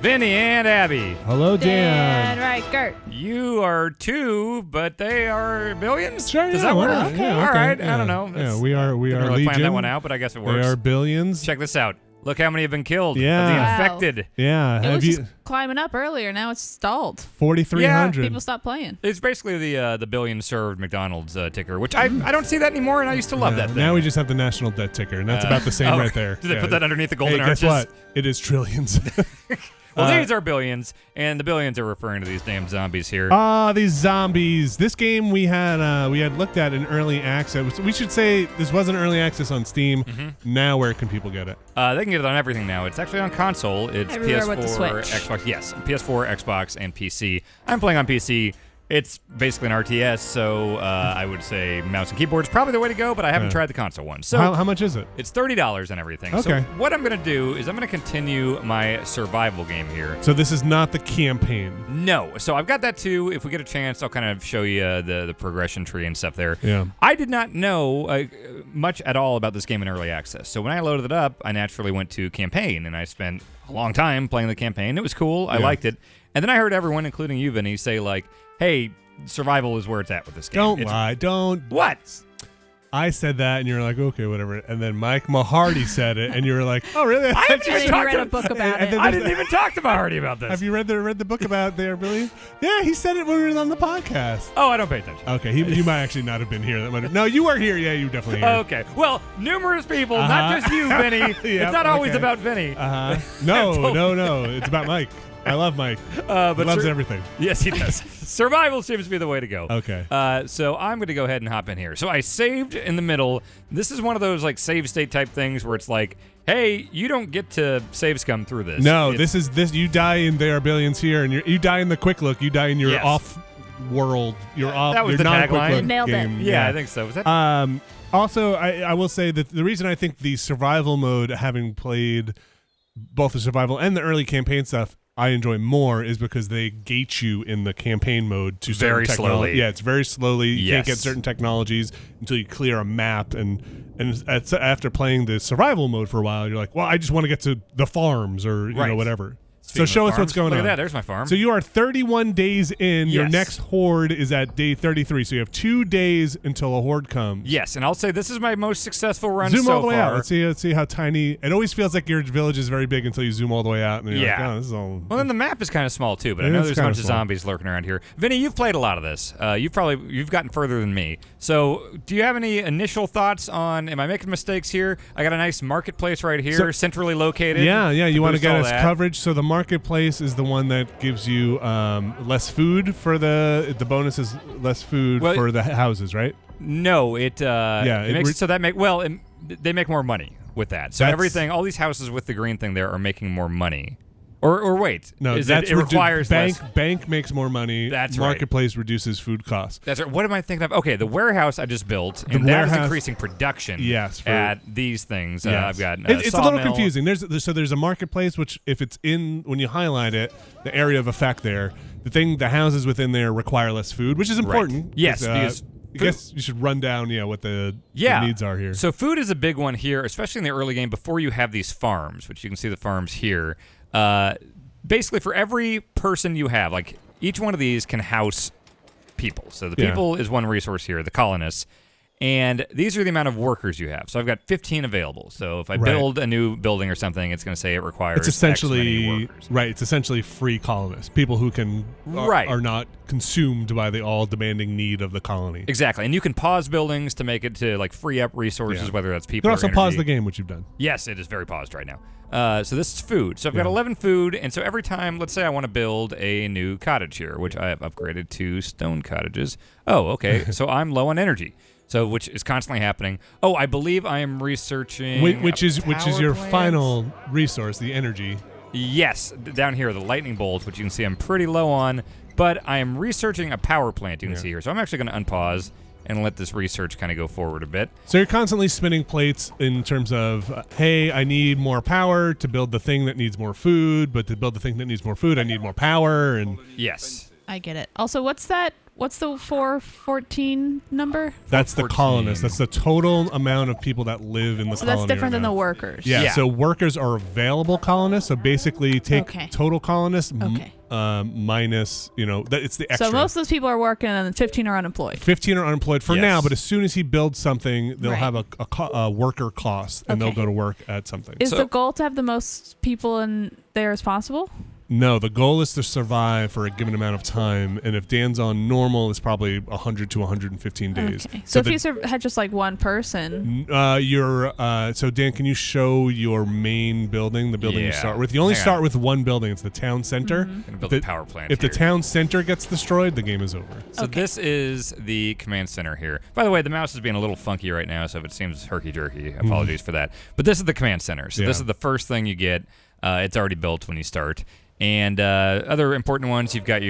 Vinny and Abby. Hello, Dan. Right, Gert. You are 2, but they are billions? Sure, Does yeah, that work? whatever. Okay. Yeah, All right. yeah. I don't know. Yeah, we are Didn't really Legion. plan that one out, but I guess it works. They are billions. Check this out. Look how many have been killed Yeah. of the Wow. infected. Yeah. It Have was you just climbing up earlier. Now it's stalled. 4,300? People stopped playing. It's basically the billion served McDonald's ticker, which I don't see that anymore, and I used to love that thing. Now we just have the national debt ticker, and that's about the same right there. Did they put that underneath the golden hey, arches? guess what? It is trillions. Well, these are billions, and the billions are referring to these damn zombies here. These zombies. This game we had looked at in early access. We should say this wasn't early access on Steam. Mm-hmm. Now where can people get it? They can get it on everything now. It's actually on console. It's Everywhere PS4, with the Switch. Xbox. Yes, PS4, Xbox, and PC. I'm playing on PC. It's basically an RTS, so I would say mouse and keyboard is probably the way to go, but I haven't tried the console one. So How much is it? it's $30 and everything. Okay. So what I'm going to do is I'm going to continue my survival game here. So this is not the campaign. No. So I've got that too. If we get a chance, I'll kind of show you the progression tree and stuff there. Yeah. I did not know much at all about this game in early access. So when I loaded it up, I naturally went to campaign, and I spent a long time playing the campaign. It was cool. I liked it. And then I heard everyone, including you, Vinny, say like, hey, survival is where it's at with this game. Don't lie. Don't. What? I said that, and you're like, okay, whatever. And then Mike Mahardy said it, and you were like, oh, really? I haven't And even then talked you read to a book about and it. then I didn't even talk to Mahardy about this. Have you read the book about their ability? Yeah, he said it when we were on the podcast. Oh, I don't pay attention. Okay, you might actually not have been here. That might. No, you were here. Yeah, you definitely here. Okay. Well, numerous people, not just you, Vinny. Yep, It's not always okay. about Vinny. No. It's about Mike. I love Mike. But He loves everything. Yes, he does. Survival seems to be the way to go. Okay. So I'm going to go ahead and hop in here. So I saved in the middle. This is one of those like save state type things where it's like, hey, you don't get to save scum through this. No, this. You die in There Are Billions Here, and you die in the quick look. You die in your Yes. off world. Your off. That was your the non-quick tagline. look Nailed it. game. Yeah, I think so. Was that? Also, I will say that the reason I think the survival mode, having played both the survival and the early campaign stuff, I enjoy more is because they gate you in the campaign mode to Very certain slowly. Yeah, it's very slowly. You can't get Yes. certain technologies until you clear a map. And after playing the survival mode for a while, you're like, well, I just want to get to the farms or Right. whatever. Speaking So show of us what's farms, going look on. at that. There's my farm. So you are 31 days in. Your Yes. next horde is at day 33. So you have 2 days until a horde comes. Yes, and I'll say this is my most successful run Zoom so all the way far. out. Let's see how tiny. It always feels like your village is very big until you zoom all the way out, and then you're Yeah. like, oh, this is all. Well, then the map is kind of small too, but I It know is there's a kinda bunch of small. zombies lurking around here. Vinny, you've played a lot of this. You've gotten further than me. So, do you have any initial thoughts on? Am I making mistakes here? I got a nice marketplace right here, So- centrally located. Yeah. You want to boost get all us that. coverage. So the marketplace is the one that gives you less food for the bonus is less food Well, for the houses, right? No, it it makes re- it so that they make more money with that. So That's- everything, all these houses with the green thing there are making more money. Or wait, No, is that's it requires bank. less. Bank makes more money. That's right. Marketplace reduces food costs. That's right. What am I thinking of? Okay, the warehouse I just built, The and that is warehouse- increasing production. Yes, for- at these things. Yes. I've got it's a little sawmill. confusing. There's a marketplace which, if it's in when you highlight it, the area of effect there, the houses within there require less food, which is important. Yes, because I guess you should run down what the needs are here. So food is a big one here, especially in the early game before you have these farms, which you can see the farms here. Basically, for every person you have, like each one of these can house people. So the people is one resource here, the colonists. And these are the amount of workers you have. So I've got 15 available. So if I build a new building or something, it's going to say it requires It's essentially X many workers. right. It's essentially free colonists, people who are not consumed by the all demanding need of the colony. Exactly. And you can pause buildings to make it to like free up resources, Yeah. whether that's You people can or also energy. pause the game, which you've done. Yes, it is very paused right now. So this is food. So I've got 11 food, and so every time, let's say I want to build a new cottage here, which I have upgraded to stone cottages. Oh, okay. So I'm low on energy. So which is constantly happening. Oh, I believe I am researching Which is your power plant? final resource, the energy. Yes, down here, the lightning bolt, which you can see I'm pretty low on, but I am researching a power plant you can see here. So I'm actually going to unpause and let this research kind of go forward a bit. So you're constantly spinning plates in terms of, hey, I need more power to build the thing that needs more food, but to build the thing that needs more food, I need more power. And Yes. I get it. Also, what's that what's the 414 number? That's the 14. colonists. That's the total amount of people that live in the So colony. that's different right than now. the workers. Yeah, Yeah. so workers are available colonists. So basically, take Okay. total colonists Okay. minus, it's the extra. So most of those people are working and 15 are unemployed. 15 are unemployed for Yes. now, but as soon as he builds something, they'll Right. have a worker cost, and they'll Okay. go to work at something. Is So- the goal to have the most people in there as possible? No, the goal is to survive for a given amount of time, and if Dan's on normal, it's probably 100 to 115 days. Okay. So if the- you had just like one person, so Dan, can you show your main building, the building you Yeah. start with? You only Hang start on. with one building. It's the town center. Mm-hmm. Gonna build The- a power plant If the here. town center gets destroyed, the game is over. So Okay. this is the command center here. By the way, the mouse is being a little funky right now, so if it seems herky-jerky, apologies for that. But this is the command center. So this Yeah. is the first thing you get. It's already built when you start. And other important ones, you've got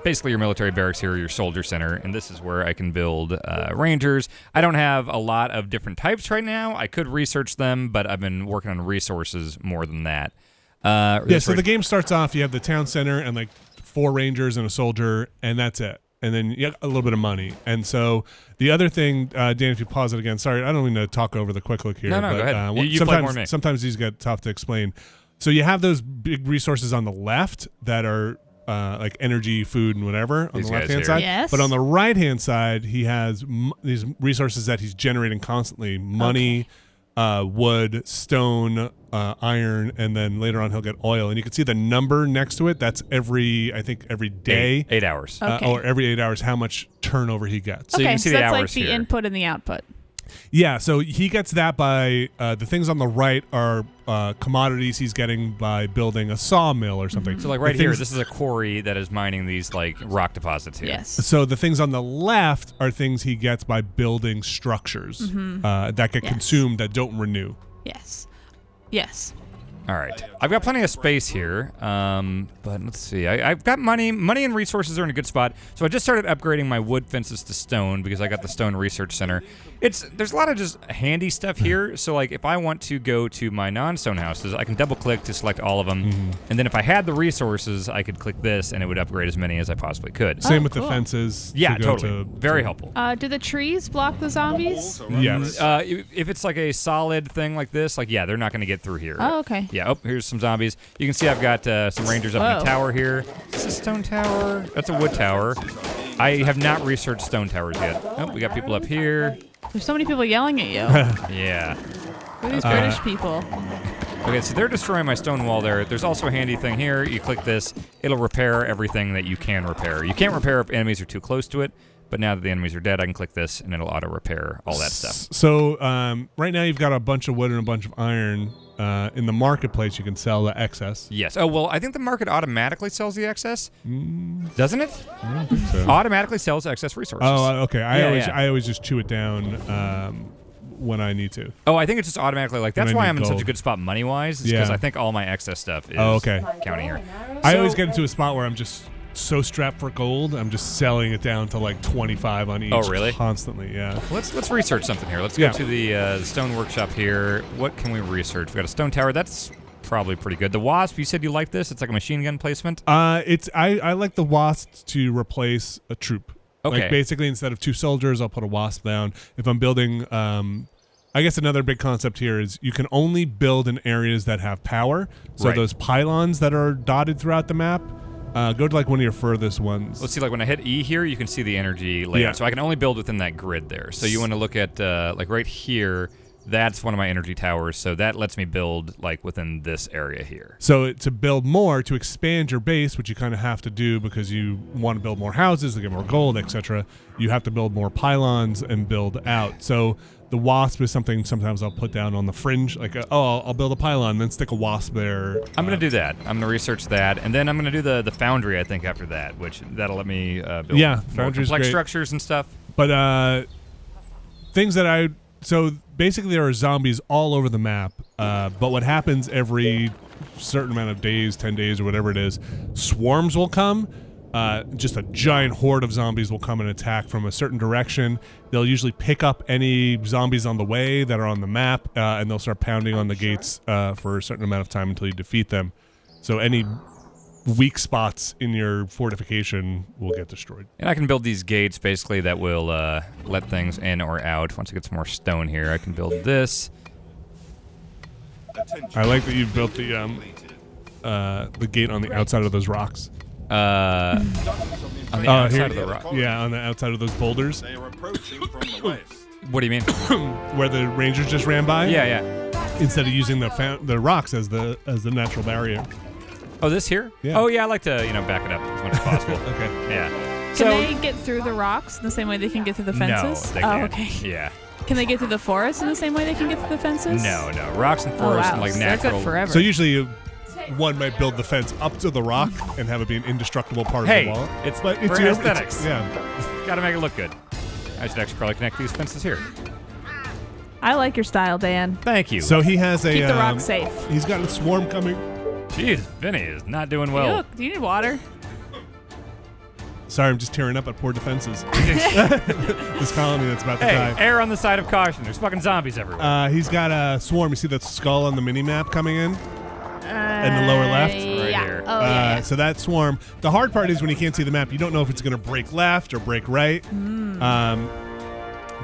basically your military barracks here, your soldier center, and this is where I can build rangers. I don't have a lot of different types right now. I could research them, but I've been working on resources more than that. So the game starts off, you have the town center and like 4 rangers and a soldier, and that's it. And then you have a little bit of money. And so the other thing, Dan, if you pause it again, sorry, I don't mean to talk over the quick look here. No, but, go ahead. You play sometimes, more than me. sometimes these get tough to explain. So you have those big resources on the left that are like energy, food, and whatever on These the guys left-hand here. side. Yes. But on the right-hand side, he has these resources that he's generating constantly: money, wood, stone, iron, and then later on he'll get oil. And you can see the number next to it. That's every day. 8 hours. Okay. Or every 8 hours, how much turnover he gets. So you okay, can see so the that's like hours the here. input and the output. Yeah, so he gets that by the things on the right are commodities he's getting by building a sawmill or something. So like right here, this is a quarry that is mining these like rock deposits here. Yes. So the things on the left are things he gets by building structures that get Yes. consumed that don't renew. Yes. Yes. All right. I've got plenty of space here, but let's see. I've got money. Money and resources are in a good spot. So I just started upgrading my wood fences to stone because I got the stone research center. There's a lot of just handy stuff here. So like if I want to go to my non-stone houses, I can double click to select all of them. And then if I had the resources, I could click this and it would upgrade as many as I possibly could. Same with the cool. fences. Yeah, to go totally. to- Very helpful. Do the trees block the zombies? Yes. If it's like a solid thing like this, like, yeah, they're not going to get through here. Oh, okay. Yeah, here's some zombies. You can see I've got some rangers up in Whoa. the tower here. Is this a stone tower? That's a wood tower. I have not researched stone towers yet. Oh, we got people up here. There's so many people yelling at you. Yeah. Who are these British people? Okay, so they're destroying my stone wall there. There's also a handy thing here. You click this, it'll repair everything that you can repair. You can't repair if enemies are too close to it, but now that the enemies are dead, I can click this and it'll auto repair all that stuff. So right now you've got a bunch of wood and a bunch of iron. In the marketplace, you can sell the excess. Yes. Oh, well, I think the market automatically sells the excess. Doesn't it? I don't think so. Automatically sells excess resources. Oh, okay. Yeah. I always just chew it down when I need to. Oh, I think it's just automatically like that's When I why need I'm in such a gold. good spot money wise. Because Yeah. I think all my excess stuff is Okay. counting here. I So- always get into a spot where I'm just so strapped for gold, I'm just selling it down to like 25 on each. Oh, really? Constantly, yeah. Let's research something here. Let's Yeah. go to the stone workshop here. What can we research? We got a stone tower. That's probably pretty good. The wasp. You said you like this. It's like a machine gun placement. I like the wasps to replace a troop. Okay. Like basically instead of 2 soldiers, I'll put a wasp down. If I'm building, I guess another big concept here is you can only build in areas that have power. So Right. those pylons that are dotted throughout the map, go to like one of your furthest ones. Let's see. Like when I hit E here, you can see the energy layout. Yeah. So I can only build within that grid there. So you want to look at like right here. That's one of my energy towers. So that lets me build like within this area here. So to build more, to expand your base, which you kind of have to do because you want to build more houses to get more gold, etc., you have to build more pylons and build out. So the wasp is something sometimes I'll put down on the fringe, like, I'll build a pylon, then stick a wasp there. I'm going to do that. I'm going to research that. And then I'm going to do the foundry, I think, after that, which that'll let me build Yeah, more foundry's complex great. structures and stuff. But things that so basically there are zombies all over the map, but what happens every certain amount of days, 10 days or whatever it is, swarms will come. Just a giant horde of zombies will come and attack from a certain direction. They'll usually pick up any zombies on the way that are on the map, and they'll start pounding on the gates for a certain amount of time until you defeat them. So any weak spots in your fortification will get destroyed. And I can build these gates basically that will let things in or out. Once I get some more stone here, I can build this. I like that you built the gate on the outside of those rocks. On the outside of the rock. Yeah, on the outside of those boulders. They are approaching from the west. What do you mean? Where the rangers just ran by. Yeah. Instead of using the rocks as the natural barrier. Oh, this here? Yeah. Oh, yeah, I like to, back it up as much as possible. Okay. Yeah. Can they get through the rocks in the same way they can get through the fences? No, they can't. Okay. Yeah. Can they get through the forest in the same way they can get through the fences? No. Rocks and forests and, so natural. they're good forever. So usually one might build the fence up to the rock and have it be an indestructible part of the wall. It's But for your aesthetics. yeah. Got to make it look good. I should actually probably connect these fences here. I like your style, Dan. Thank you. So he has a Keep the rock safe. He's got a swarm coming. Jeez, Vinny is not doing well. Do you need water? Sorry, I'm just tearing up at poor defenses. This colony that's about to Hey, die. err on the side of caution. There's fucking zombies everywhere. He's got a swarm. You see that skull on the mini map coming in? In the lower left? Right yeah. here. Oh, yeah. So that swarm. The hard part is when you can't see the map, you don't know if it's going to break left or break right.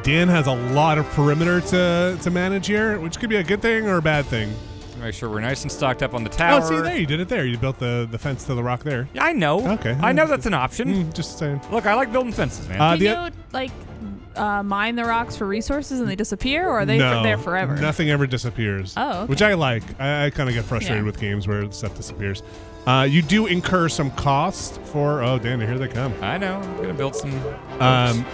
Dan has a lot of perimeter to manage here, which could be a good thing or a bad thing. Make sure we're nice and stocked up on the tower. Oh, see, there, you did it there. You built the fence to the rock there. Yeah, I know. Okay. I know that's an option. Just saying. Look, I like building fences, man. Can you mine the rocks for resources and they disappear, or are they there forever? Nothing ever disappears. Oh, okay. Which I like. I kind of get frustrated with games where stuff disappears. You do incur some cost for. Oh, damn it! Here they come. I know. I'm gonna build some.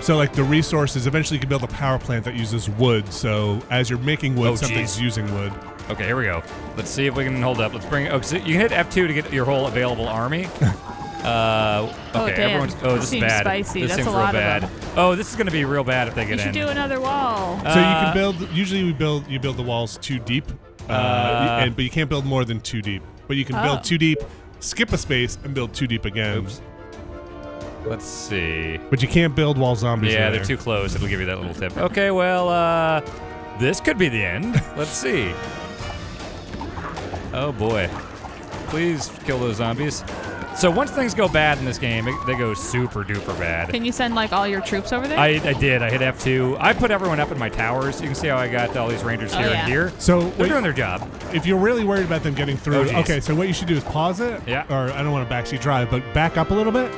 So like the resources. Eventually, you can build a power plant that uses wood. So as you're making wood, something's using wood. Okay, here we go. Let's see if we can hold up. Let's bring. Oh, so you can hit F2 to get your whole available army. Okay, damn. everyone's. Oh, this is Seems bad. spicy. This That's seems a lot real of bad. them. Oh, this is gonna be real bad if they get You should in. do another wall. So you can build. Usually, you build the walls too deep, but you can't build more than 2 deep. But you can build 2 deep, skip a space, and build 2 deep again. Oops. Let's see. But you can't build while zombies are Yeah, there. they're too close. It'll give you that little tip. Okay, well, this could be the end. Let's see. Oh boy. Please kill those zombies. So once things go bad in this game, they go super duper bad. Can you send all your troops over there? I did. I hit F2. I put everyone up in my towers. You can see how I got all these rangers here and here. So They're doing their job. if you're really worried about them getting through, okay, so what you should do is pause it. Yeah. Or I don't want to backseat drive, but back up a little bit,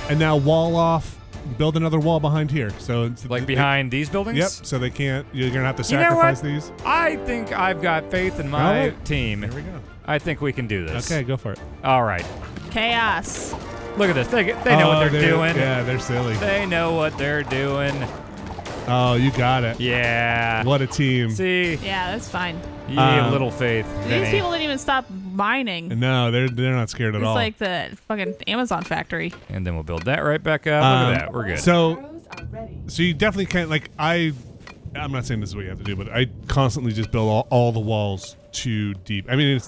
and now wall off. Build another wall behind here. So it's Like behind these buildings? Yep. So they can't. You're gonna have to You know what? sacrifice these. I think I've got faith in my Alright. team. Here we go. I think we can do this. Okay, go for it. All right. Chaos. Look at this. They know what they're doing. Yeah, they're silly. They know what they're doing. Oh, you got it. Yeah. What a team. See? Yeah, that's fine. You have little faith. These Vinny. people didn't even stop mining. No, they're not scared at It's all. like the fucking Amazon factory. And then we'll build that right back up. Look at that. We're good. So you definitely can't I'm not saying this is what you have to do, but I constantly just build all the walls too deep. I mean,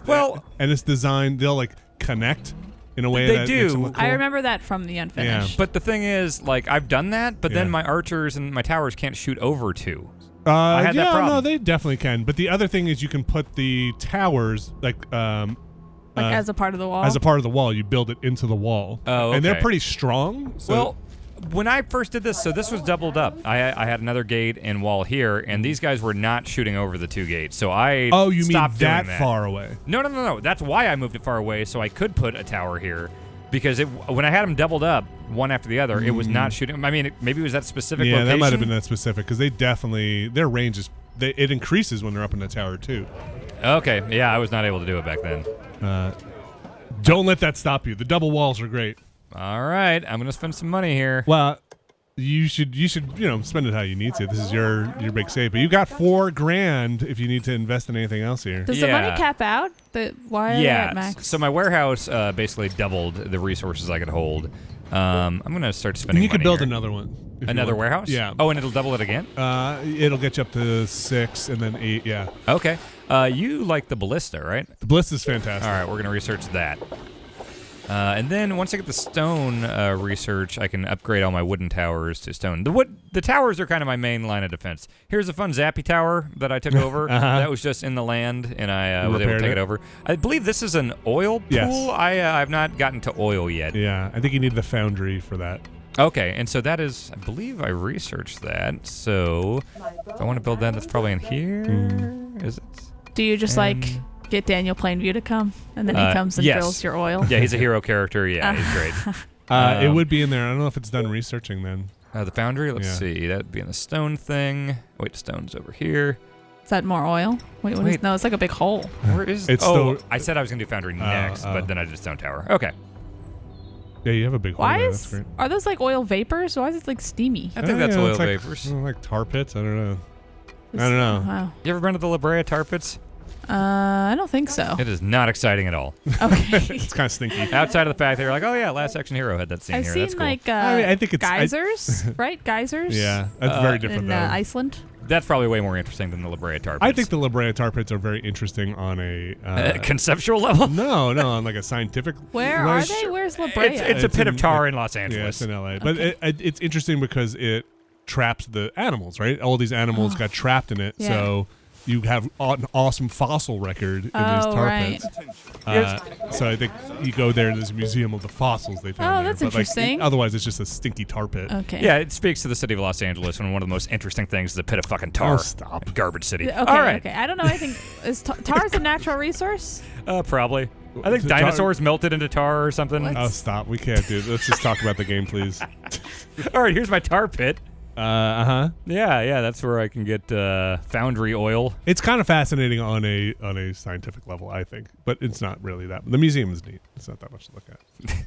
and it's designed. They'll connect in a way They that do. makes them look cool. I remember that from the Unfinished. But the thing is, I've done that, but then Yeah. my archers and my towers can't shoot over to. I had that yeah, problem. no, they definitely can. But the other thing is you can put the towers as a part of the wall. as a part of the wall. You build it into the wall. Oh, and they're okay. pretty strong. So Well, when I first did this, so this was doubled up. I had another gate and wall here, and these guys were not shooting over the 2 gates. So I oh, you mean stopped doing that far away? No. That's why I moved it far away, so I could put a tower here. Because when I had them doubled up, one after the other, it was not shooting. I mean, maybe it was that specific Yeah, location. that might have been that specific because they definitely their range is it increases when they're up in the tower too. Okay, yeah, I was not able to do it back then. Don't let that stop you. The double walls are great. All right, I'm gonna spend some money here. Well, you should spend it how you need to. This is your big save, but you got $4,000 if you need to invest in anything else here. Does the money cap out? Why are they at max? So my warehouse basically doubled the resources I could hold. I'm gonna start spending. And you money could build here. another one. if you Another want. warehouse? Yeah. Oh, and it'll double it again? It'll get you up to 6 and then 8. Yeah. Okay. You like the ballista, right? The Bliss is fantastic. All right, we're gonna research that. And then once I get the stone research, I can upgrade all my wooden towers to stone. The towers are kind of my main line of defense. Here's a fun Zappy tower that I took over. That was just in the land, and I was able to take it over. I believe this is an oil pool. Yes. I've not gotten to oil yet. Yeah, I think you need the foundry for that. Okay, and so that is, I believe I researched that. So if I want to build that, that's probably in here. Is it? Do you just get Daniel Plainview to come, and then he comes and yes. drills your oil? Yeah, he's a hero character. Yeah, he's great. It would be in there. I don't know if it's done researching then. The foundry, let's see. That'd be in the stone thing. Wait, the stone's over here. Is that more oil? Wait, what is, no, it's like a big hole. Where is it? I said I was going to do foundry next, but then I did stone tower. Okay. Yeah, you have a big hole there. That's great. Are those like oil vapors? Why is it like steamy? I think that's oil like, vapors. Like tar pits? I don't know. I don't know. Wow. You ever been to the La Brea tar pits? I don't think so. It is not exciting at all. Okay. It's kind of stinky. Outside of the fact that you're like, oh yeah, Last Action Hero had that scene I've here. seen That's cool. like I think it's geysers, right? Geysers. Yeah, that's very different in though. Iceland. That's probably way more interesting than the La Brea tar pits. I think the La Brea tar pits are very interesting on a conceptual level. No, on like a scientific. Where are they? Where's La Brea? It's a pit of tar in Los Angeles. Yeah, it's in LA. But it's interesting because it traps the animals, right? All these animals got trapped in it, so you have an awesome fossil record in these tar pits. So I think you go there and there's a museum of the fossils they found there. That's interesting. Otherwise, it's just a stinky tar pit. Okay. Yeah, it speaks to the city of Los Angeles when one of the most interesting things is a pit of fucking tar. Oh, stop. Garbage city. Okay, All right. okay. I don't know anything. Is tar is a natural resource? Probably. I think dinosaurs melted into tar or something. What? Oh, stop. We can't do it. Let's just talk about the game, please. All right, here's my tar pit. Yeah, that's where I can get foundry oil. It's kind of fascinating on a scientific level, I think, but it's not really that. The museum is neat. It's not that much to look at.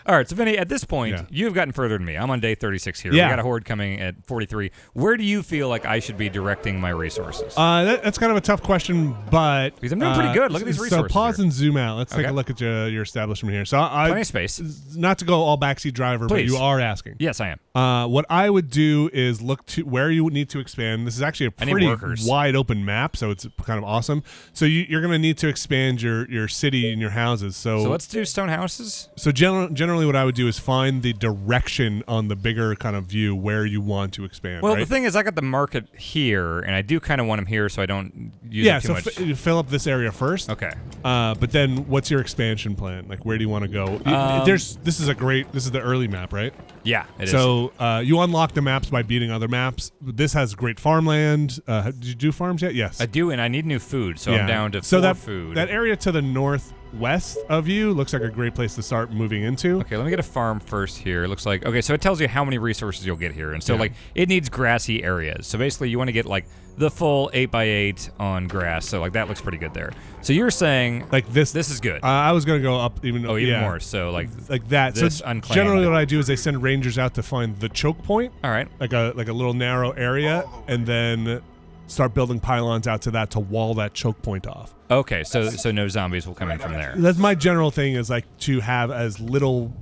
All right, so Vinny, at this point, you've gotten further than me. I'm on day 36 here. Yeah. We got a horde coming at 43. Where do you feel like I should be directing my resources? That's kind of a tough question, but because I'm doing pretty good. Look at these resources. So pause here. and zoom out. Let's take a look at your establishment here. So plenty of space. Not to go all backseat driver, Please. but you are asking. Yes, I am. What I would do is look to where you need to expand. This is actually a pretty wide open map, so it's kind of awesome. So you're going to need to expand your city and your houses. So let's do stone houses. So generally what I would do is find the direction on the bigger kind of view where you want to expand. Well, right? the thing is, I got the market here, and I do kind of want them here so I don't use it too much. You fill up this area first. Okay. But then what's your expansion plan? Like, where do you want to go? This is the early map, right? Yeah, it is. So you unlock the maps by beating other maps. This has great farmland. Did you do farms yet? Yes. I do, and I need new food, so I'm down to 4 food. That area to the northwest of you looks like a great place to start moving into. Okay, let me get a farm first here. It looks like, okay, so it tells you how many resources you'll get here. And so, like, it needs grassy areas. So basically, you want to get, like, the full 8x8 on grass. So, like, that looks pretty good there. So you're saying, like, this is good. I was going to go up even more. So, like that. This so unclaimed. generally what I do is I send rangers out to find the choke point. All right. Like a little narrow area, and then start building pylons out to that to wall that choke point off. Okay, so no zombies will come in from there. That's my general thing, is like to have as little,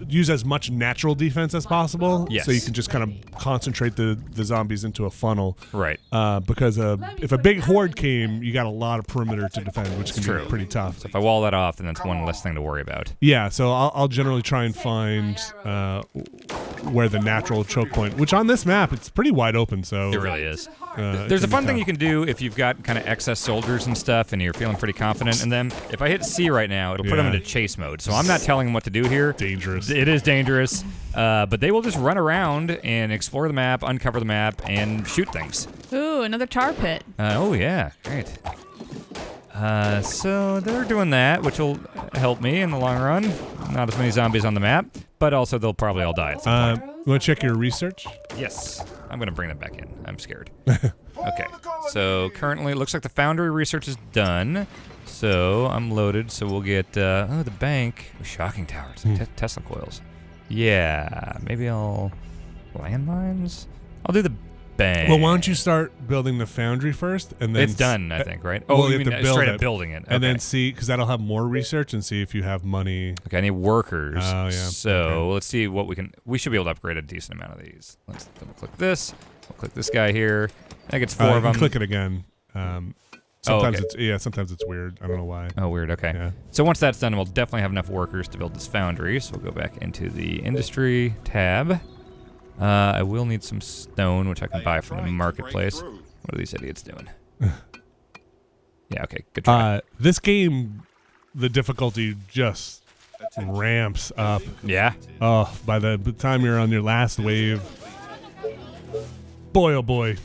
use as much natural defense as possible. Yes. So you can just kind of concentrate the zombies into a funnel. Right. Because if a big horde came, you got a lot of perimeter to defend, which can be pretty tough. So if I wall that off, then that's one less thing to worry about. Yeah, so I'll generally try and find where the natural choke point, which on this map, it's pretty wide open. So it really is. There's a fun thing you can do if you've got kind of excess soldiers and stuff and you're feeling pretty confident in them. If I hit C right now, it'll put them into chase mode. So I'm not telling them what to do here. Dangerous. It is dangerous. But they will just run around and explore the map, uncover the map, and shoot things. Ooh, another tar pit. Oh, yeah. Great. So they're doing that, which will help me in the long run. Not as many zombies on the map, but also they'll probably all die at some point. You want to check your research? Yes. I'm going to bring them back in. I'm scared. Okay. So currently it looks like the foundry research is done. So I'm loaded. So we'll get, the bank. Shocking towers. Tesla coils. Yeah. Maybe I'll... Landmines? I'll do the bank. Well, why don't you start building the foundry first, and then it's done, I think, right? Well, you you mean have to build straight it, up building it, and then see, because that'll have more research, and see if you have money. Okay, I need workers. Oh yeah. So let's see what we can. We should be able to upgrade a decent amount of these. Let's double click this. We'll click this guy here. I think it's 4 of them. Click it again. Sometimes okay. sometimes it's weird. I don't know why. Oh, weird. Okay. Yeah. So once that's done, we'll definitely have enough workers to build this foundry. So we'll go back into the industry tab. I will need some stone, which I can buy from the marketplace. What are these idiots doing? Yeah, okay. Good try. This game, the difficulty just ramps up. Yeah? Oh, by the time you're on your last wave, boy, oh boy,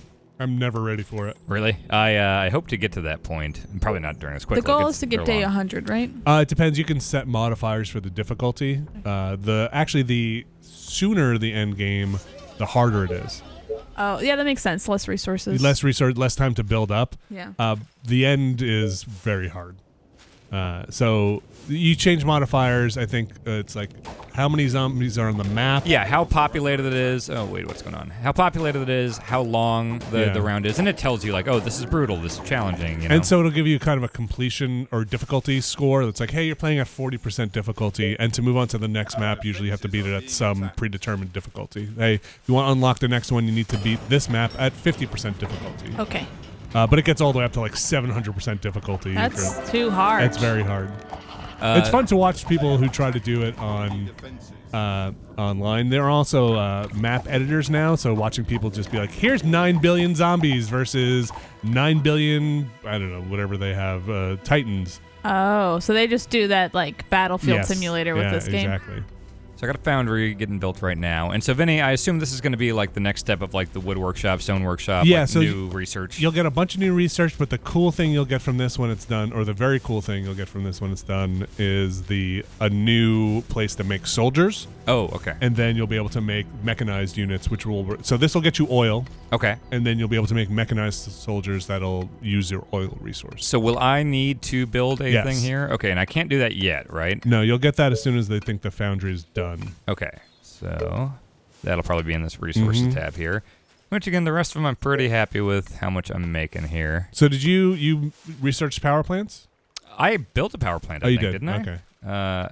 I'm never ready for it. Really? I hope to get to that point. Probably not during this quick. The goal is to get day 100, right? It depends. You can set modifiers for the difficulty. The sooner the end game, the harder it is. Oh, yeah, that makes sense. Less resources. Less time to build up. Yeah. The end is very hard. So you change modifiers. I think it's like how many zombies are on the map. Yeah, how populated it is. Oh, wait, what's going on? How populated it is, how long the round is, and it tells you, like, oh, this is brutal, this is challenging, you know? And so it'll give you kind of a completion or difficulty score that's like, hey, you're playing at 40% difficulty, and to move on to the next map, usually you have to beat it at some predetermined difficulty. Hey, if you want to unlock the next one, you need to beat this map at 50% difficulty. Okay. But it gets all the way up to like 700% difficulty. That's too hard. It's very hard. It's fun to watch people who try to do it on online. There are also map editors now, so watching people just be like, here's 9 billion zombies versus 9 billion, I don't know, whatever they have, Titans. Oh, so they just do that like Battlefield Yes. Simulator with this game? Exactly. So I got a foundry getting built right now. And so, Vinny, I assume this is going to be like the next step of like the wood workshop, stone workshop, Yeah, like so new research. You'll get a bunch of new research, but the cool thing you'll get from this when it's done, or the very cool thing you'll get from this when it's done, is a new place to make soldiers. Oh, okay. And then you'll be able to make mechanized units, which will... So this will get you oil, Okay. and then you'll be able to make mechanized soldiers that'll use your oil resource. So will I need to build a Yes. thing here? Okay, and I can't do that yet, right? No, you'll get that as soon as they think the foundry is done. Okay. So that'll probably be in this resources tab here. Which, again, the rest of them I'm pretty happy with how much I'm making here. So did you research power plants? I built a power plant, I you think, did? didn't I? Okay.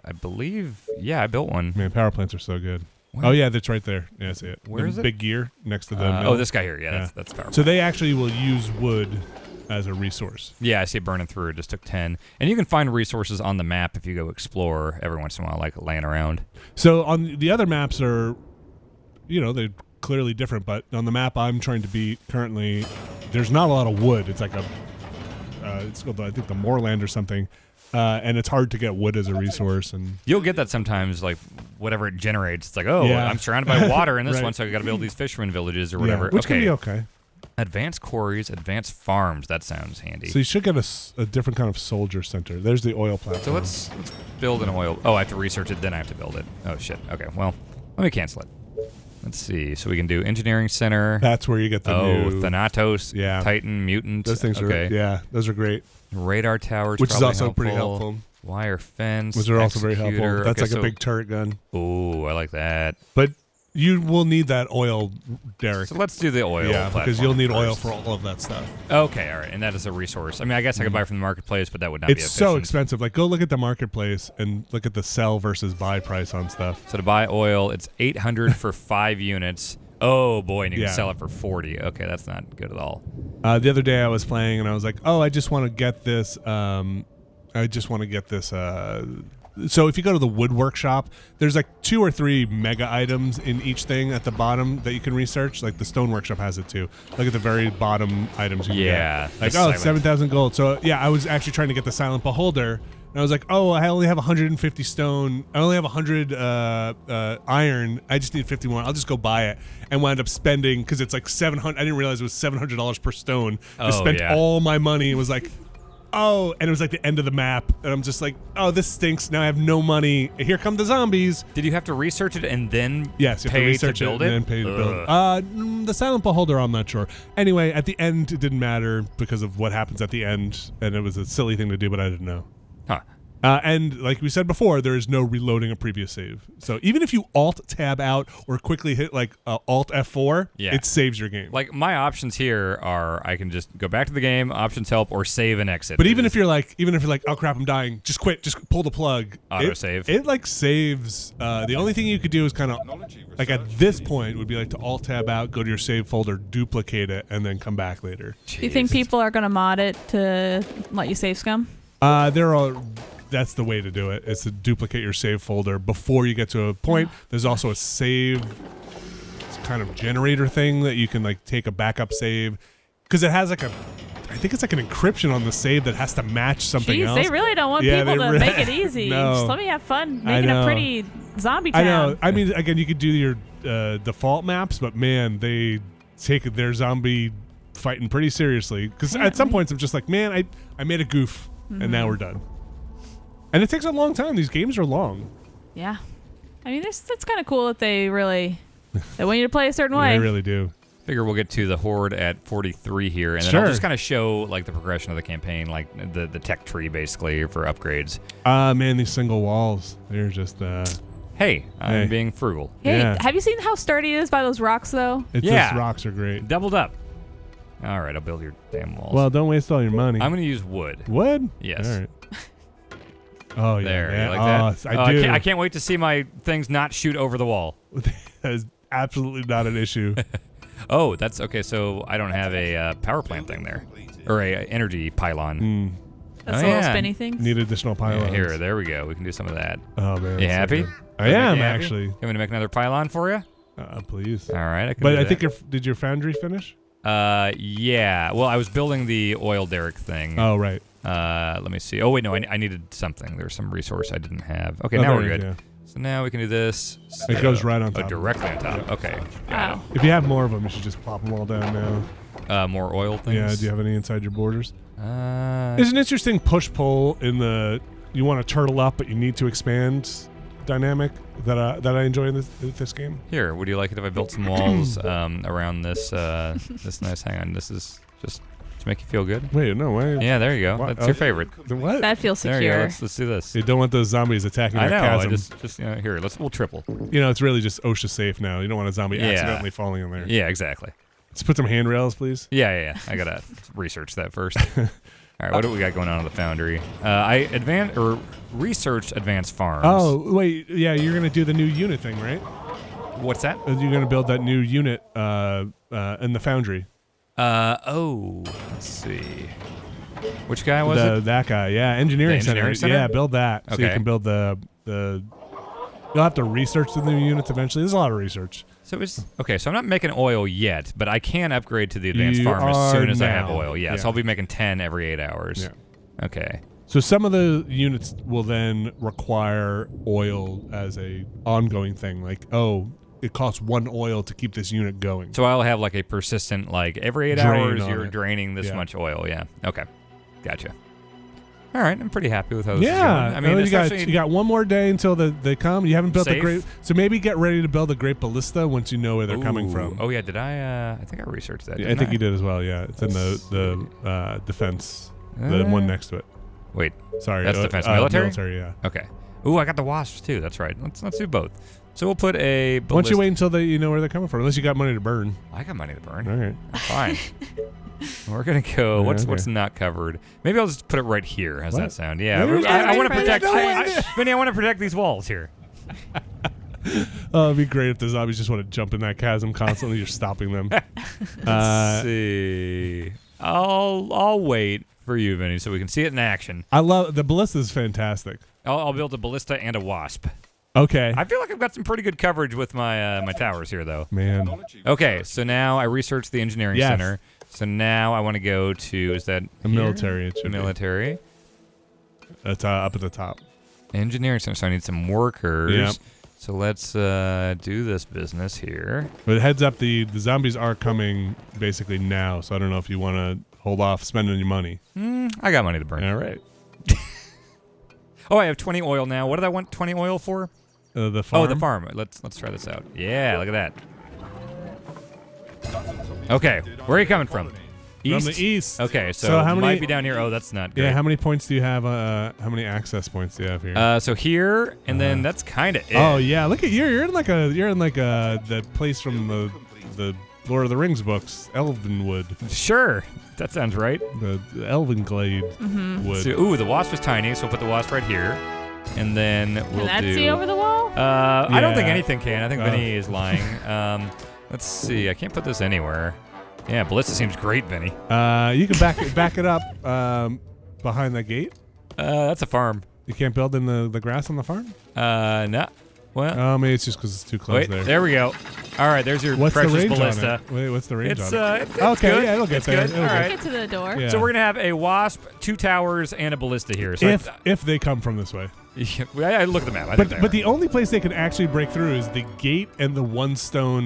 I believe, yeah, I built one. Man, power plants are so good. What? Oh, yeah, that's right there. Yeah, I see it. Where The is it? big gear next to the mill. oh, this guy here. Yeah, that's power So they actually will use wood as a resource. Yeah, I see it burning through. It just took 10. And you can find resources on the map if you go explore every once in a while, like laying around. So on the other maps are, they're clearly different, but on the map I'm trying to beat currently, there's not a lot of wood. It's like it's called, I think, the Moorland or something. And it's hard to get wood as a resource. And You'll get that sometimes, like, whatever it generates. It's like, oh, Yeah. I'm surrounded by water in this Right. one, so I got to build these fisherman villages or whatever. which okay. can be okay. Advanced quarries, advanced farms. That sounds handy. So you should get a different kind of soldier center. There's the oil platform. So let's build an oil. Oh, I have to research it, then I have to build it. Oh, shit. Okay, well, let me cancel it. Let's see. So we can do engineering center. That's where you get the new... Thanatos, Yeah. Titan, mutant. Those things okay. those are great. Radar towers, Which is probably also pretty helpful. Wire fence. Which are also very executor. helpful. That's Okay, like a big turret gun. Ooh, I like that. But you will need that oil, Derek. So let's do the oil. Yeah, because platform you'll need first. oil for all of that stuff. Okay, all right, and that is a resource. I mean, I guess I could buy from the marketplace, but that would not be It's efficient. so expensive. Like, go look at the marketplace and look at the sell versus buy price on stuff. So to buy oil, it's 800 for 5 units. Oh boy, and you Yeah. can sell it for 40. Okay, that's not good at all. The other day I was playing and I was like, oh, I just want to get this. So if you go to the wood workshop, there's like 2 or 3 mega items in each thing at the bottom that you can research. Like the stone workshop has it too. Look at the very bottom items you can Yeah, get. Like, the oh, it's silent- 7,000 gold. So yeah, I was actually trying to get the silent beholder. And I was like, oh, I only have 150 stone. I only have 100 iron. I just need 50 more. I'll just go buy it. And wound up spending, because it's like 700. I didn't realize it was $700 per stone. I Oh, spent yeah. all my money. It was like, oh, and it was like the end of the map. And I'm just like, oh, this stinks. Now I have no money. Here come the zombies. Did you have to research it and then Yes, you have to pay research to build it it? and then pay to build Ugh. it. The silent beholder, I'm not sure. Anyway, at the end, it didn't matter because of what happens at the end. And it was a silly thing to do, but I didn't know. Huh. And like we said before, there is no reloading a previous save. So even if you Alt-Tab out or quickly hit like Alt-F4, it saves your game. Like my options here are I can just go back to the game, options help, or save and exit. But even if you're like, oh crap, I'm dying, just quit, just pull the plug. Autosave. It like saves. The only thing you could do is kind of like at this point would be like to Alt-Tab out, go to your save folder, duplicate it, and then come back later. Do you think people are going to mod it to let you save scum? That's the way to do it, is to duplicate your save folder before you get to a point. There's also a save kind of generator thing that you can like take a backup save, because it has like I think it's like an encryption on the save that has to match something else. They really don't want people to make it easy. No. Just let me have fun making a pretty zombie town. I know. I mean, again, you could do your default maps, but man, they take their zombie fighting pretty seriously. Because at some points I'm just like, man, I made a goof, and now we're done. And it takes a long time. These games are long. Yeah. I mean, that's kind of cool that they want you to play a certain way. They really do. Figure we'll get to the Horde at 43 here, and then I'll just kind of show like the progression of the campaign, like the tech tree basically for upgrades. Man, these single walls, they're just Hey, I'm being frugal. Hey, have you seen how sturdy it is by those rocks though? Those rocks are great. Doubled up. All right, I'll build your damn walls. Well, don't waste all your money. I'm going to use wood. Wood? Yes. All right. Oh, yeah. There, you like that? I do. I can't wait to see my things not shoot over the wall. That is absolutely not an issue. Oh, that's okay. So I don't have a power plant thing there, or a energy pylon. That's a little spinny thing. Need additional pylons. Here, there we go. We can do some of that. Oh man, you happy? So I am actually. You want me to make another pylon for you? Please. All right. I think did your foundry finish? Yeah. Well, I was building the oil derrick thing. Oh right. Let me see. Oh wait, no, I needed something. There was some resource I didn't have. Okay, now we're good. Yeah. So now we can do this. So, it goes right on top. Directly on top. Yeah. Okay. Wow. If you have more of them, you should just plop them all down now. More oil things. Yeah. Do you have any inside your borders? There's an interesting push-pull in the you want to turtle up, but you need to expand dynamic that I enjoy in this game. Here, would you like it if I built some walls around this this nice? Hang on, this is just to make you feel good. Wait, no way. Yeah, there you go. What? That's your favorite. What? That feels secure. There you go. Let's do this. You don't want those zombies attacking I that know. chasm. I just here. We'll triple. It's really just OSHA safe now. You don't want a zombie accidentally falling in there. Yeah, exactly. Let's put some handrails, please. Yeah. I gotta research that first. All right, what do we got going on in the foundry? I researched advanced farms. Oh, wait, yeah, you're gonna do the new unit thing, right? What's that? You're gonna build that new unit in the foundry. Let's see. Which guy was it? That guy, yeah, engineering center. Yeah, build that so you can build the. You'll have to research the new units eventually. There's a lot of research. So I'm not making oil yet, but I can upgrade to the advanced farm as soon as I have oil. Yeah, so I'll be making 10 every 8 hours. Yeah. Okay. So some of the units will then require oil as a ongoing thing. Like, it costs 1 oil to keep this unit going. So I'll have like a persistent, like every 8 hours you're draining this much oil. Yeah. Okay. Gotcha. All right, I'm pretty happy with how this is going. I mean, you got one more day until they come. You haven't built Safe? the great, so maybe get ready to build the Great Ballista once you know where they're coming from. Oh yeah, did I? I think I researched that. Yeah, I think you did as well. Yeah, it's in the defense, the one next to it. Wait, sorry, that's defense military. Military, yeah. Okay. Ooh, I got the wasps too. That's right. Let's do both. So we'll put a. Why don't you wait until you know where they're coming from? Unless you got money to burn. I got money to burn. All right, fine. We're gonna go. What's not covered? Maybe I'll just put it right here. How's that sound? Yeah, I want to protect. Vinny, I want to protect these walls here. Oh, it'd be great if the zombies just want to jump in that chasm constantly. You're stopping them. Let's see. I'll wait for you, Vinny, so we can see it in action. I love the ballista. Is fantastic. I'll build a ballista and a wasp. Okay. I feel like I've got some pretty good coverage with my my towers here, though. Man. Okay, so now I researched the engineering center. So now I want to go to, is that the military? It should military. Be. That's up at the top. Engineering center. So I need some workers. Yep. So let's do this business here. But heads up, the zombies are coming basically now. So I don't know if you want to hold off spending your money. I got money to burn. All right. Oh, I have 20 oil now. What did I want 20 oil for? The farm. Oh, the farm. Let's try this out. Yeah, look at that. Okay, where are you coming from? East? From the east. Okay, so how it many? might be down here. Oh, that's not good. Yeah, how many points do you have? How many access points do you have here? So here, and then that's kind of it. Oh yeah, look at you. You're in like the place from the Lord of the Rings books, Elvenwood. Sure. That sounds right. The Elvenglade wood. So, ooh, the wasp is tiny, so we'll put the wasp right here. And then we'll Can that do... see over the wall? I don't think Yeah. anything can. I think Vinny is lying. Let's see. I can't put this anywhere. Yeah, Ballista seems great, Vinny. You can back it up behind that gate. That's a farm. You can't build in the grass on the farm? No. Well, Oh, maybe it's just because it's too close wait, there. we go. All right, there's your What's the precious range Ballista. on it? Wait, what's the range It's, on it? it's Okay, good. yeah, it'll get It's there. good. It'll All get right. Get to the door. Yeah. So we're going to have a wasp, 2 towers, and a ballista here. So if they come from this way. I look at the map. I think they But are. the only place they can actually break through is the gate and the one stone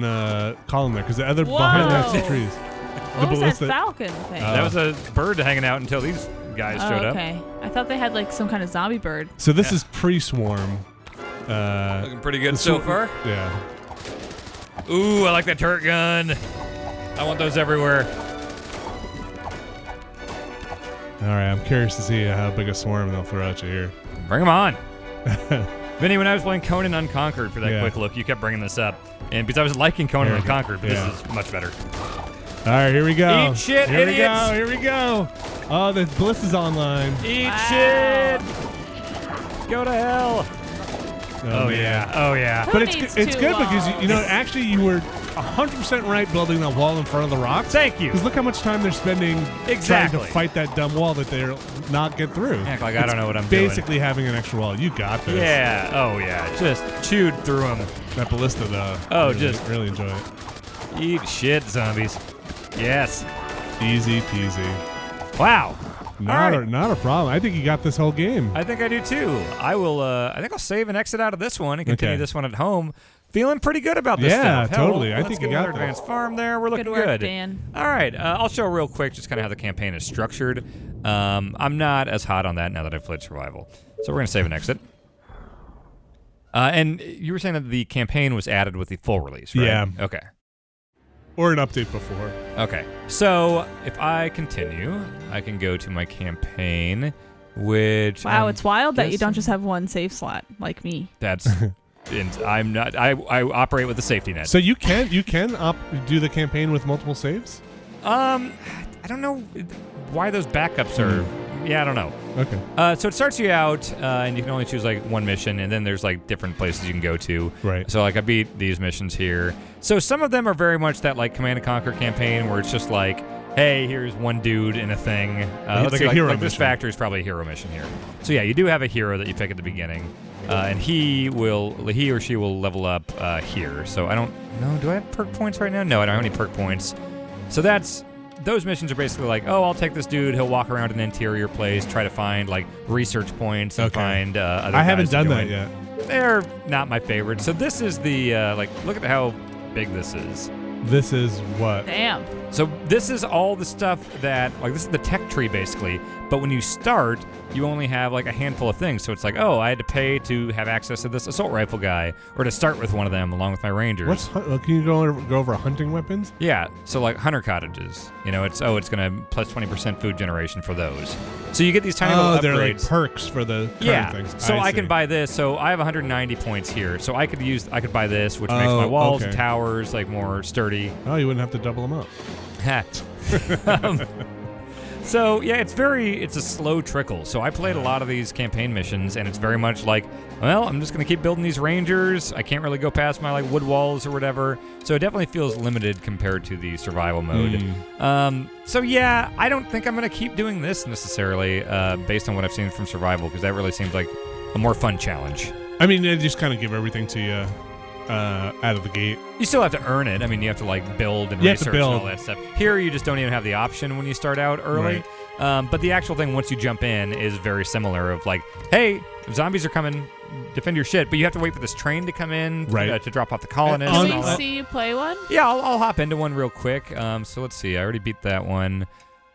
column there, because the other behind that's the Whoa. trees. What was ballista- that falcon thing? That was a bird hanging out until these guys showed up. Okay. I thought they had like some kind of zombie bird. So this is pre-swarm. Looking pretty good so far. Yeah. Ooh, I like that turret gun. I want those everywhere. All right, I'm curious to see how big a swarm they'll throw at you here. Bring them on. Vinny, when I was playing Conan Unconquered for that Yeah. quick look, you kept bringing this up. And because I was liking Conan Unconquered, but Yeah. this is much better. All right, here we go. Eat shit, here idiots. Here we go. Oh, the ballista's online. Eat Wow. shit. Go to hell. Oh, man. Oh, yeah. Who But it's needs it's two good because walls? actually you were 100% right building that wall in front of the rocks. Thank you. Because look how much time they're spending Exactly. trying to fight that dumb wall that they're not get through. Act like I don't know what I'm doing. Basically having an extra wall. You got this. Yeah. Oh, yeah. Just chewed through them. That ballista though. Oh, really, just- really enjoy it. Eat shit, zombies. Yes. Easy peasy. Wow. Not All right. not a problem. I think you got this whole game. I think I do too. I will. I think I'll save and exit out of this one and continue Okay. this one at home. Feeling pretty good about this Yeah, stuff. Hell, totally. I let's think get you got another this. advanced farm there. We're looking Good work, Dan. All right. I'll show real quick just kind of how the campaign is structured. I'm not as hot on that now that I've played survival. So we're gonna save and exit. And you were saying that the campaign was added with the full release, right? Yeah. Okay. Or an update before. Okay. So if I continue, I can go to my campaign, which Wow, it's wild that you don't guessing- just have one save slot like me. That's. And I'm not. I operate with a safety net. So you can do the campaign with multiple saves? I don't know why those backups are. Yeah, I don't know. Okay. So it starts you out, and you can only choose like one mission, and then there's like different places you can go to. Right. So like I beat these missions here. So some of them are very much that like Command and Conquer campaign where it's just like, hey, here's one dude in a thing. It's Let's a say, hero this mission. factory is probably a hero mission here. So yeah, you do have a hero that you pick at the beginning, and he or she will level up here. So I don't know. Do I have perk points right now? No, I don't have any perk points. So those missions are basically like, oh, I'll take this dude. He'll walk around an interior place, try to find like research points and Okay. find other I haven't guys to done join. that yet. They're not my favorite. So this is the look at how big this is. This is what? Damn. So this is all the stuff that this is the tech tree basically. But when you start, you only have like a handful of things. So it's like, oh, I had to pay to have access to this assault rifle guy, or to start with one of them along with my rangers. Can you go over hunting weapons? Yeah, so like hunter cottages, it's gonna plus 20% food generation for those. So you get these tiny little upgrades. They're like perks for the current Yeah, things. so I see. can buy this. So I have 190 points here. So I could buy this, which makes my Oh, walls okay. and towers like more sturdy. Oh, you wouldn't have to double them up. So yeah, it's a slow trickle. So I played a lot of these campaign missions, and it's very much like, well, I'm just gonna keep building these rangers. I can't really go past my like wood walls or whatever. So it definitely feels limited compared to the survival mode. So yeah, I don't think I'm gonna keep doing this necessarily, based on what I've seen from survival, because that really seems like a more fun challenge. I mean, they just kind of give everything to you out of the gate. You still have to earn it. I mean, you have to like build and You have to research and all build. that stuff. Here, you just don't even have the option when you start out early. But the actual thing, once you jump in, is very similar. Of like, hey, zombies are coming, defend your shit. But you have to wait for this train to come in Right. to drop off the colonists. Can and all we that. see you play one? Yeah, I'll hop into one real quick. So let's see. I already beat that one.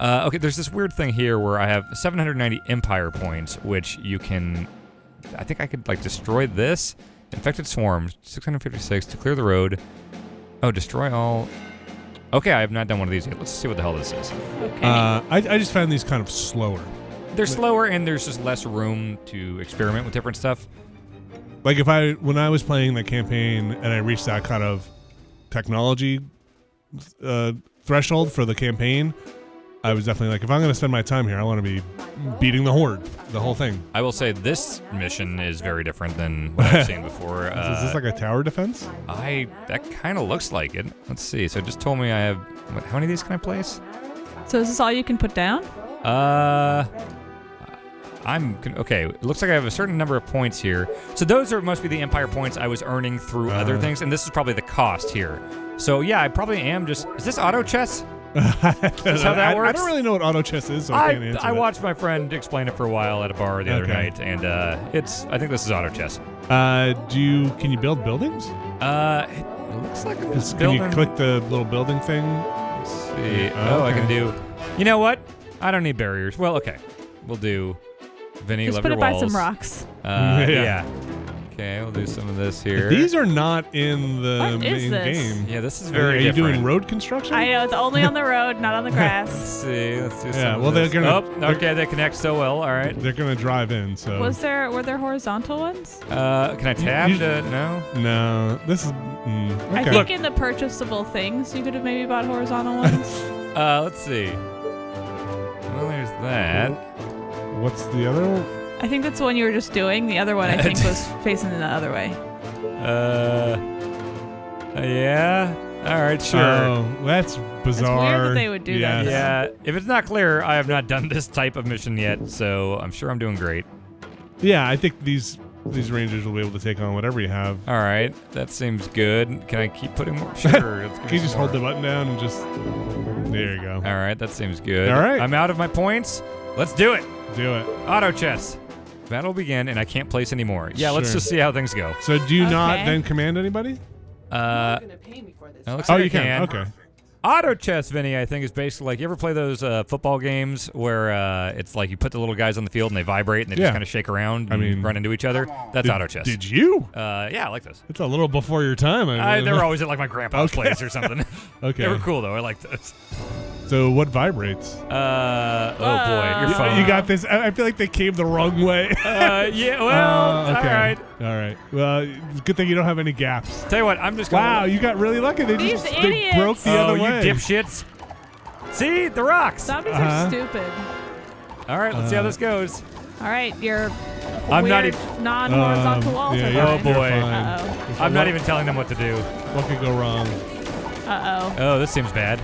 Okay, there's this weird thing here where I have 790 Empire points, which you can. I think I could like destroy this. Infected swarms, 656 to clear the road. Oh, destroy all. Okay, I have not done one of these yet. Let's see what the hell this is. Okay. I just found these kind of slower. They're slower, and there's just less room to experiment with different stuff. Like when I was playing the campaign and I reached that kind of technology threshold for the campaign, I was definitely like, if I'm going to spend my time here, I want to be beating the horde, the whole thing. I will say this mission is very different than what I've seen before. Is this like a tower defense? That kind of looks like it. Let's see. So it just told me I have how many of these can I place? So is this all you can put down? Okay. It looks like I have a certain number of points here. So those must be the Empire points I was earning through other things, and this is probably the cost here. So yeah, I probably am just. Is this auto chess? Is this how that works? I don't really know what auto chess is, so I can't answer I that. watched my friend explain it for a while at a bar the other night, and I think this is auto chess. Can you build buildings? It looks like it's Can building. you click the little building thing? Let's see. Oh, I okay. can do. You know what? I don't need barriers. Well, okay. We'll do. Vinny, Just love put your it by walls. some rocks. Yeah. Okay, we'll do some of this here. These are not in the What is main this? game. Yeah, this is Are very you different. doing road construction? I know it's only on the road, not on the Let's grass. see. Let's do some Yeah, of well, they're this. gonna- Oh, okay, they connect so well. All right. They're gonna drive in, so. Were there horizontal ones? Can I tab you- to no? No, this is. I Okay. think in the purchasable things, you could have maybe bought horizontal ones. Let's see. Well, there's that. What's the other one? I think that's the one you were just doing. The other one, I think, was facing the other way. Yeah. All right, sure. Oh, that's bizarre. that they would do Yes. that. Yeah, if it's not clear, I have not done this type of mission yet, so I'm sure I'm doing great. Yeah, I think these rangers will be able to take on whatever you have. All right, that seems good. Can I keep putting more? Sure. Let's give Can you me just some hold the more. button down and just? There you go. All right, that seems good. All right. I'm out of my points. Let's do it. Do it. Auto chess. Battle will begin, and I can't place anymore. Yeah, let's Sure. just see how things go. So do you not Okay. then command anybody? It looks Oh, like you I can. Okay. Auto chess, Vinny, I think, is basically like, you ever play those football games where it's like you put the little guys on the field and they vibrate and they Yeah. just kind of shake around I and mean, run into each other? That's auto chess. Did you? Yeah, I like those. It's a little before your time. They were always at like my grandpa's Okay. place or something. Okay. They were cool though. I like those. So what vibrates? Oh boy, you're fine. You got this. I feel like they came the wrong way. Yeah, well, Okay. all right. All right. Well, it's a good thing you don't have any gaps. Tell you what, I'm just gonna. Wow, you got really lucky. They These they idiots. broke the Oh, other you way. dipshits. See? The rocks. Zombies Uh-huh. are stupid. All right, let's see how this goes. All right, your I'm not weird even- non-horizontal walls yeah, are you're- Oh, fine. boy. you're fine. Uh-oh. I'm not even telling them what to do. What could go wrong? Uh-oh. Oh, this seems bad.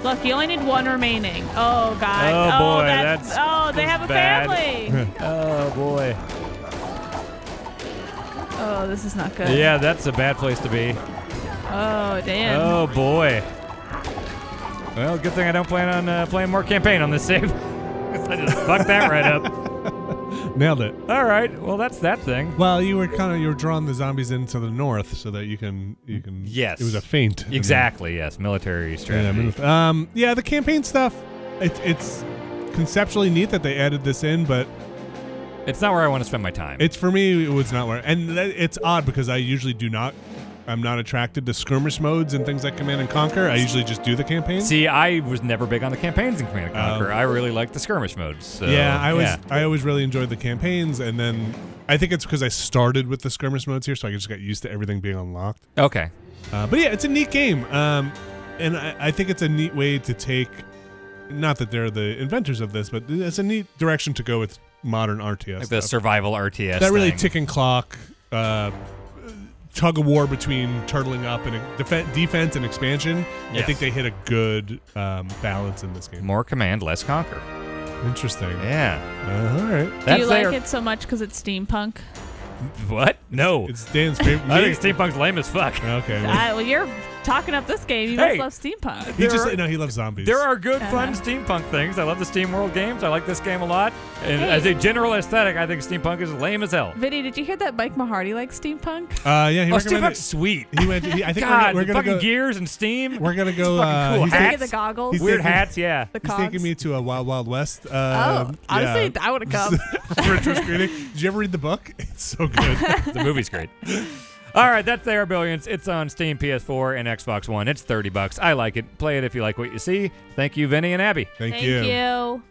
Look, you only need one remaining. Oh, God. Oh, boy, that's... Oh, they have a bad. family. Oh, boy. Oh, this is not good. Yeah, that's a bad place to be. Oh, damn. Oh, boy. Well, good thing I don't plan on playing more campaign on this save. I just fucked that right up. Nailed it. All right, well, that's that thing. Well, you were drawing the zombies into the north so that you can. Yes. It was a feint. Exactly, yes. Military strategy. Yeah, the campaign stuff. It's conceptually neat that they added this in, but It's not where I want to spend my time. it's for me. It was not where, and it's odd because I usually do not. I'm not attracted to skirmish modes and things like Command and Conquer. I usually just do the campaign. See, I was never big on the campaigns in Command and Conquer. I really like the skirmish modes. So, I always really enjoyed the campaigns, and then I think it's because I started with the skirmish modes here, so I just got used to everything being unlocked. Okay. But yeah, it's a neat game, and I think it's a neat way to take. Not that they're the inventors of this, but it's a neat direction to go with modern RTS. Like the survival RTS. that really thing. ticking clock. Tug of war between turtling up and defense and expansion. I Yes. think they hit a good balance in this game. More command, less conquer. Interesting. Yeah. All right. Do That's you like their- it so much because it's steampunk? What? No. It's Dan's favorite. I think steampunk's lame as fuck. Okay. well, Well, you're talking up this game. You Hey. must love steampunk. he just there are- he loves zombies. There are good, fun Uh-huh. steampunk things. I love the Steam World games. I like this game a lot. And Hey. as a general aesthetic, I think steampunk is lame as hell. Vinny, did you hear that Mike Mahardy likes steampunk? Yeah, he Oh, recommended. steampunk's sweet. He went. I think God, we're the gonna fucking go. gears and steam. We're gonna go. fucking cool. He's, Hats. Look at the goggles. He's Weird taking- hats, yeah. the he's cogs. taking me to a Wild Wild West. Honestly, I would have come. retro screening. Did you ever read the book? It's so good. The movie's great. All right, that's the Air Billions. It's on Steam, PS4, and Xbox One. It's $30. I like it. Play it if you like what you see. Thank you, Vinny and Abby. Thank Thank you. you.